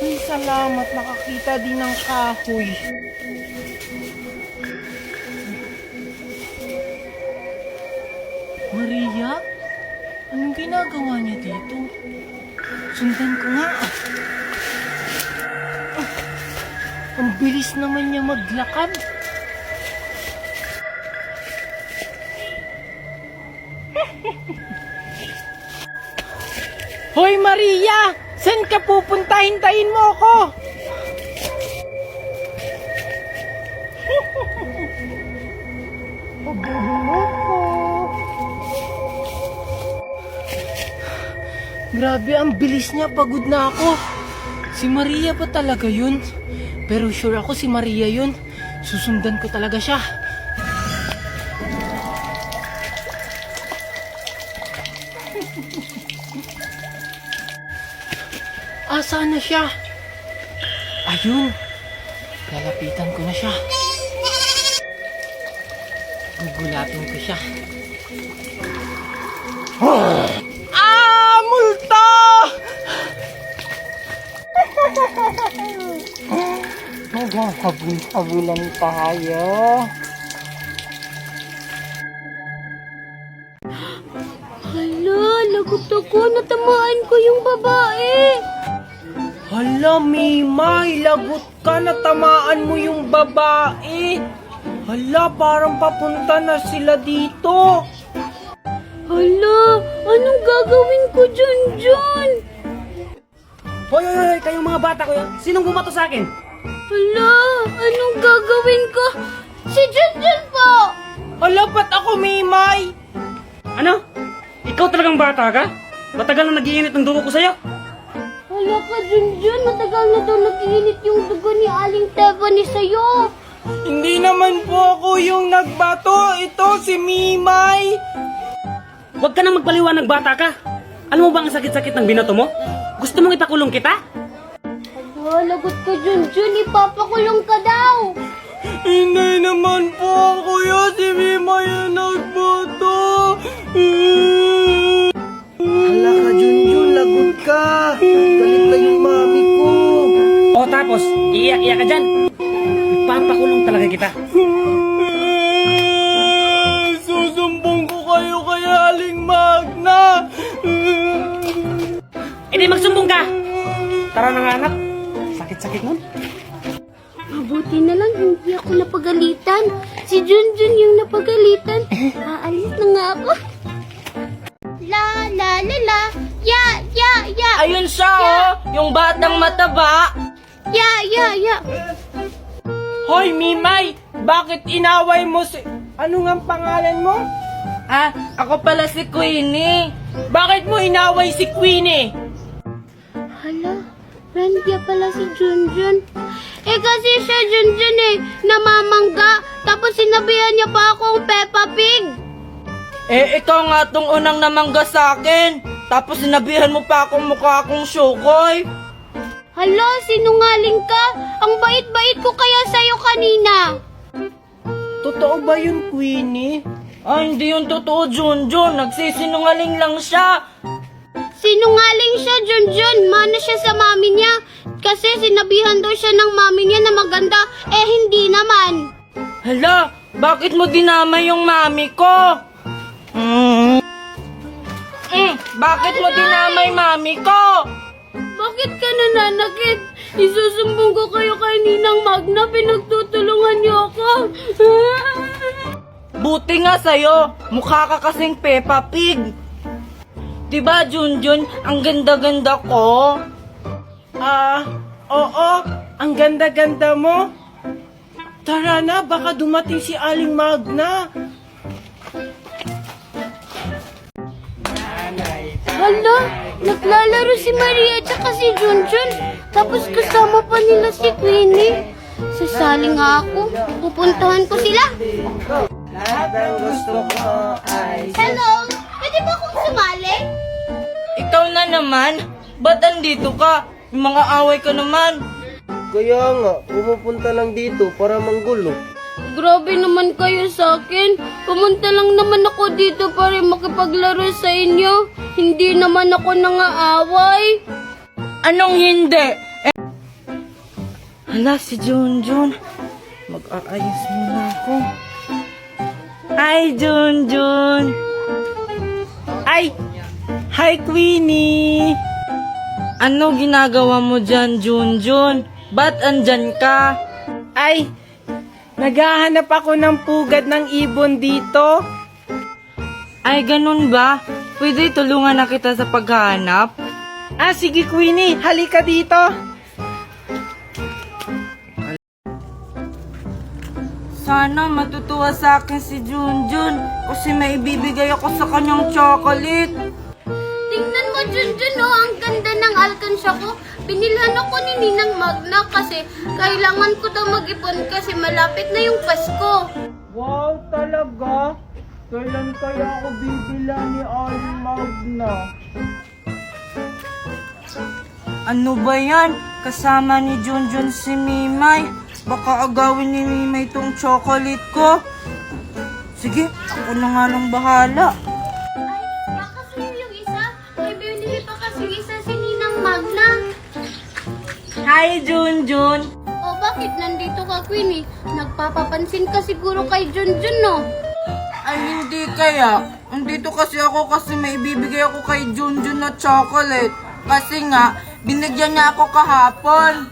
Ay, salamat. Nakakita din ng kahoy. Maria? Anong ginagawa niya dito? Sundan ko nga. Ang bilis naman niya maglakad. Hoy Maria! Saan ka pupunta? Hintayin mo ako! Grabe, ang bilis niya. Pagod na ako. Si Maria ba talaga yun? Pero sure ako si Maria yun. Susundan ko talaga siya. Saan na siya? Ayun. Lalapitan ko na siya. Gugulapin ko siya. Multo! Maghahabol-habulan tayo. Hala, lagot ako. Natamaan ko yung babae. Hala, Mimay, lagot ka, natamaan mo yung babae. Hala, parang papunta na sila dito. Hala, anong gagawin ko Junjun? Hoy, kayong mga bata ko yan. Sinong bumato sa akin? Hala, anong gagawin ko? Si Junjun po! Hala, ba't ako, Mimay? Ano? Ikaw talagang bata ka? Matagal na nag-iinit ang dugo ko sa'yo. Hala ka Junjun, matagal na daw nag-iinit yung dugo ni Aling Tiffany sa'yo. Hindi naman po ako yung nagbato. Ito si Mimay. Huwag ka nang magpaliwanag, bata ka. Alam mo ba ang sakit-sakit ng binato mo? Gusto mong ipakulong kita? Hala, lagot ka Junjun, ipapakulong ka daw. Hindi naman po ako yun. Si Mimay yung nagbato. Hala ka, Junjun, lagot ka. Galit na yung mami ko. O tapos, iiyak-iyak ka dyan. Ipapakulong talaga kita. Susumbong ko kayo kay Aling Magna. E di magsumbong ka. Tara na nga anak. Sakit-sakit nun. Mabuti na lang hindi ako napagalitan. Si Junjun yung napagalitan. Aalis na nga ako. La la la la. Ya ya ya. Ayun siya, yung batang mataba. Ya ya ya. Hoy, Mimay, bakit inaway mo si... Ano nga ang pangalan mo? Ako pala si Queenie. Bakit mo inaway si Queenie? Hala, friend niya pala si Junjun. Kasi siya Junjun namamangga. Tapos sinabihan niya pa akong Peppa Pig. Ikaw nga tong unang namangga sa akin. Tapos sinabihan mo pa akong mukha akong Shukoy. Hala, sinungaling ka. Ang bait-bait ko kaya sa'yo kanina. Totoo ba yun, Queenie? Hindi yun totoo, Junjun. Nagsisinungaling lang siya. Sinungaling siya, Junjun. Mana siya sa mami niya. Kasi sinabihan daw siya ng mami niya na maganda. Hindi naman. Hala, bakit mo dinamay yung mami ko? Bakit mo dinamay mami ko? Bakit ka nananakit? Isusumbong ko kayo kay Ninang Magna. Pinagtutulungan niyo ako. Buti nga sa'yo, mukha ka kasing Peppa Pig. Diba, Junjun, ang ganda-ganda ko? Oo, ang ganda-ganda mo. Tara na, baka dumating si Aling Magna. Hala, naglalaro si Maria at si Junjun. Tapos kasama pa nila si Queenie. Sasali nga ako. Pupuntahan ko sila. Lahat ng gusto ko ay... Hello, pwede ba akong sumali? Ikaw na naman? Ba't andito ka? May mga away ka naman. Kaya nga, pumupunta lang dito para manggulo. Grabe naman kayo sa akin. Pumunta lang naman ako dito para makipaglaro sa inyo. Hindi naman ako nangaaway. Anong hindi? Hala, si Junjun. Mag-aayos muna ako. Hi, Junjun. Ay! Hi, Queenie! Ano ginagawa mo dyan, Junjun? Ba't andyan ka? Ay! Naghahanap ako ng pugad ng ibon dito. Ay, ganun ba? Pwede tulungan na kita sa paghahanap? Ah, sige, Queenie. Halika dito. Sana matutuwa sa akin si Junjun kasi may ibibigay ako sa kanyang chocolate. Tingnan mo, Junjun, oh, ang ganda ng alkansya ko. Binilhan ako ni Ninang Magna kasi kailangan ko daw mag-ipon kasi malapit na yung Pasko. Wow, talaga? Kailan kaya ako bibila ni Magna? Ano ba yan? Kasama ni Junjun si Mimay. Baka agawin ni Mimay tong chocolate ko. Sige, ako na nga lang bahala. Ay, baka sa'yo yung isa. May binili pa kasi yung isa si Ninang Magna. Hi, Junjun! O bakit nandito ka, Queenie? Nagpapapansin ka siguro kay Junjun, no? Ay, hindi kaya. Andito kasi ako kasi may ibibigay ako kay Junjun na chocolate. Kasi nga, binigyan niya ako kahapon.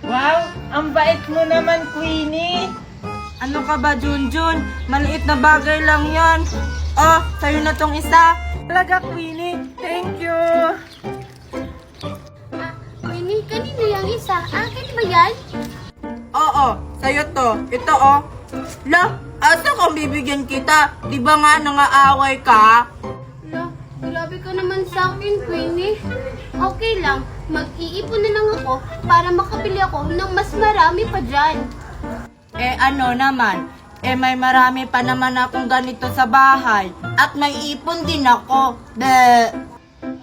Wow, ang bait mo naman, Queenie. Ano ka ba, Junjun? Maliit na bagay lang yan. Oh, sa'yo na tong isa. Talaga, Queenie. Thank you. Ah, Queenie, kanino yung isa? Akin ba yan? Oo, sa'yo to. Ito, oh. La, asa kung bibigyan kita? Di ba nga nangaaway ka? Ala, grabe ka naman sa akin, Queenie. Okay lang, mag-iipon na lang ako para makabili ako ng mas marami pa dyan. Eh ano naman, may marami pa naman akong ganito sa bahay. At may ipon din ako. Be.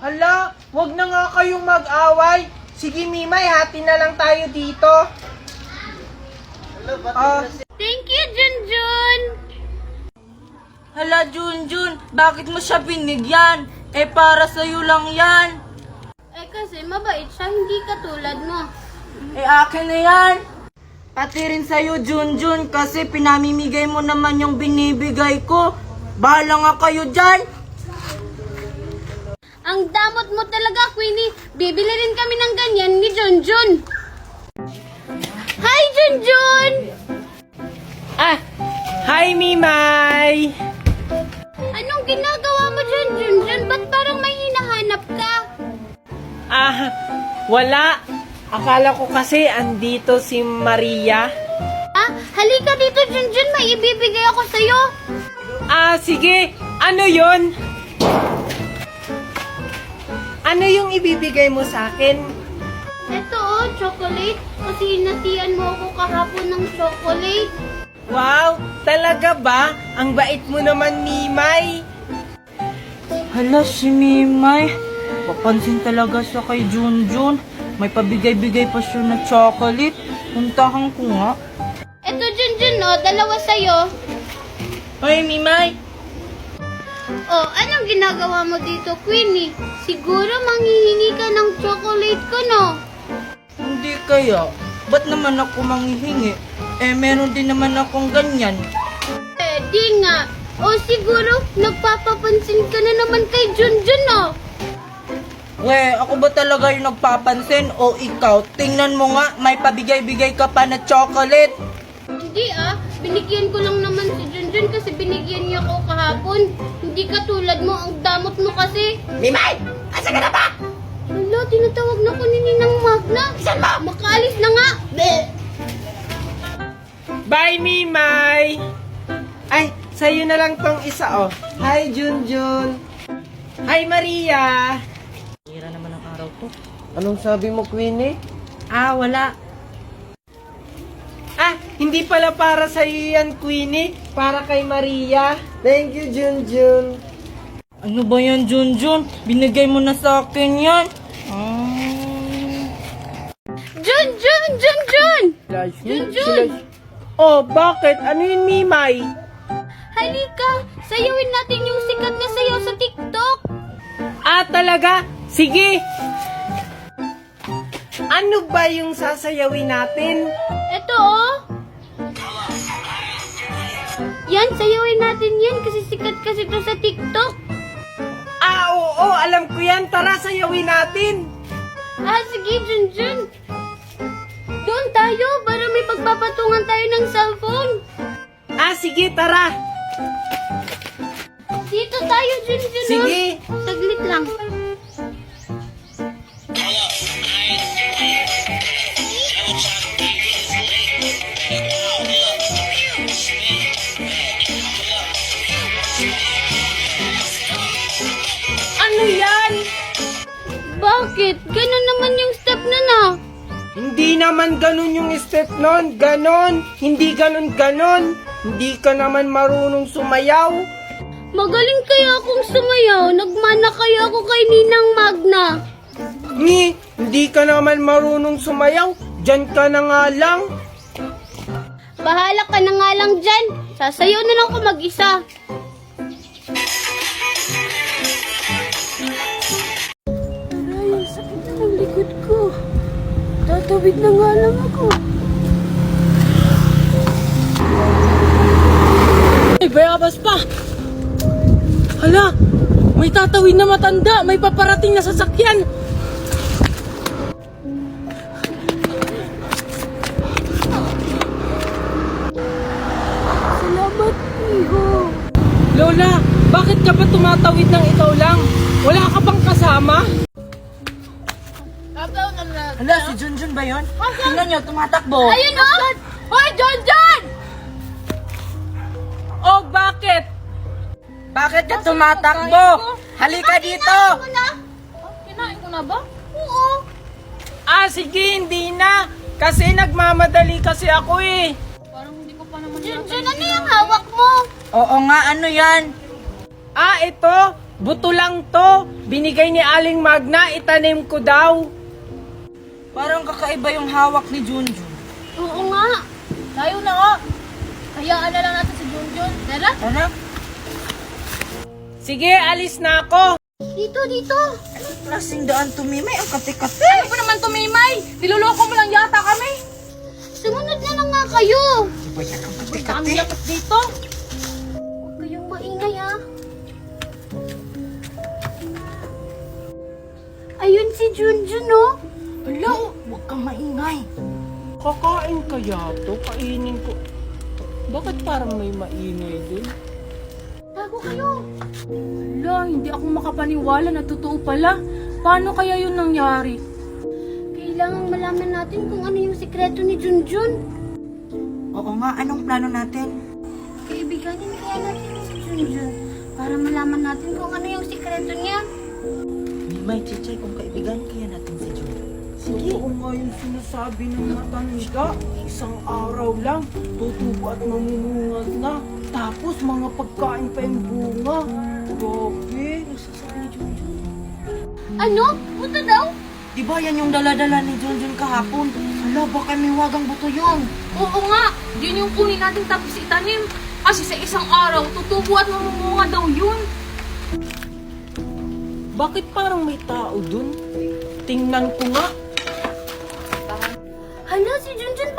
Hala, wag na nga kayong mag-away. Sige Mimay, hati na lang tayo dito. Thank you, Junjun! Hala Junjun, bakit mo siya binigyan? Eh para sa'yo lang yan. Eh kasi mabait siya, hindi katulad mo. Eh akin na yan. Pati rin sa'yo Junjun kasi pinamimigay mo naman yung binibigay ko. Bahala nga kayo dyan. Ang damot mo talaga, Queenie. Bibili rin kami ng ganyan ni Junjun. Hi, Junjun! Ah, hi Mimay. Anong ginagawa mo dyan, Junjun? Ba't parang may hinahanap ka? Ah, wala. Akala ko kasi andito si Maria. Ah, halika dito, Junjun. May ibibigay ako sa'yo. Ah, sige. Ano yon? Ano yung ibibigay mo sa akin? Ito, oh, chocolate. Kasi hinatian mo ako kahapon ng chocolate. Wow, talaga ba? Ang bait mo naman, Mimay. Hala, si Mimay. Papansin talaga siya kay Junjun. May pabigay-bigay pa siya na chocolate. Puntahan ko nga. Ito, Junjun, oh, dalawa sa'yo. Hoy, Mimay. Oh, anong ginagawa mo dito, Queenie? Siguro manghihingi ka ng chocolate ko, no? Hindi kaya. Ba't naman ako manghihingi? Eh, meron din naman akong ganyan. Eh, di nga. O siguro, nagpapapansin ka na naman kay Junjun, no? We, ako ba talaga yung nagpapansin o ikaw? Tingnan mo nga, may pabigay-bigay ka pa na chocolate. Hindi binigyan ko lang naman si Junjun kasi binigyan niya ako kahapon. Hindi katulad mo, ang damot mo kasi. Mimay! Asa ka na ba? Wala, tinatawag na ko ni Ninang Magna. Saan mo? Makaalis na nga. Bye, Mimay! Ay, sa'yo na lang tong isa, oh. Hi, Junjun. Hi, Maria. Hira naman ang araw to. Anong sabi mo, Queenie? Ah, wala. Ah, hindi pala para sa'yo yan, Queenie. Para kay Maria. Thank you, Junjun. Ano ba yan, Junjun? Binigay mo na sa akin yan. Junjun! Junjun! Oh, bakit? Ano yun, Mimay? Halika, sayawin natin yung sikat na sayaw sa TikTok. Ah, talaga? Sige. Ano ba yung sasayawin natin? Eto oh. Yan, sayawin natin yan kasi sikat kasi to sa TikTok. Oo, alam ko yan. Tara, sayawin natin. Sige, Junjun. Doon tayo para may pagpapatungan tayo ng cellphone. Sige, tara. Dito tayo, Junjun. Sige. Saglit lang. Ano yan? Bakit? Ganun naman yung step nun ah. Hindi naman ganun yung step nun. Ganon. Hindi ganon. Hindi ka naman marunong sumayaw. Magaling kaya akong sumayaw. Nagmana kaya ako kay Ninang Magna. Hindi ka naman marunong sumayaw. Diyan ka na nga lang. Bahala ka na nga lang dyan. Sasayaw na lang ako mag-isa. Aray, ang sakit na ng likod ko. Tatawid na nga lang ako. Ay, bayabas pa! Hala! May tatawid na matanda! May paparating na sasakyan! Salamat, Iho. Lola, bakit ka ba tumatawid ng ikaw lang? Wala ka bang kasama? Hala, si Junjun ba yun? Tingnan nyo, tumatakbo. Ayun o! Hoy, John! Oh, bakit? Bakit ka tumatakbo? Halika dito! Kinain ko na ba? Oo. Sige, hindi na. Kasi nagmamadali kasi ako eh. Junjun, ano yung hawak mo? Oo nga, ano yan? Ito. Buto lang to. Binigay ni Aling Magna, itanim ko daw. Parang kakaiba yung hawak ni Junjun. Oo nga. Tayo na nga. Hayaan na lang natin si Junjun. Tara. Ano? Sige, alis na ako. Dito. Klaseng daan tumimay, ang kati-kati. Ano ba naman tumimay? Niloloko mo lang yata kami. Sumunod na lang nga kayo. Kati-kati. Dito. Huwag kayong maingay ah. Ayun si Junjun oh. Hala, huwag kang maingay. Kakain kaya to? Kainin ko. Bakit parang may maingay din? Bago kayo. Wala, hindi ako makapaniwala na totoo pala. Paano kaya yun nangyari? Kailangan malaman natin kung ano yung sikreto ni Junjun. Oo nga, anong plano natin? Kaibiganin kaya natin si Junjun para malaman natin kung ano yung sikreto niya. May chichay kung kaibigan kaya natin si Junjun. Oo nga yung sinasabi ng matanda. Isang araw lang, tutubo at mamumungad na. Tapos mga pagkain pa yung bunga. Grabe. Ano? Buto daw? Di ba yan yung dala-dala ni Junjun kahapon? Hala, baka may wagang buto yun. Oo nga, yun yung kunin natin tapos itanim. Kasi sa isang araw, tutubo at mamumunga daw yun. Bakit parang may tao dun? Tingnan ko nga. Hala, si Junjun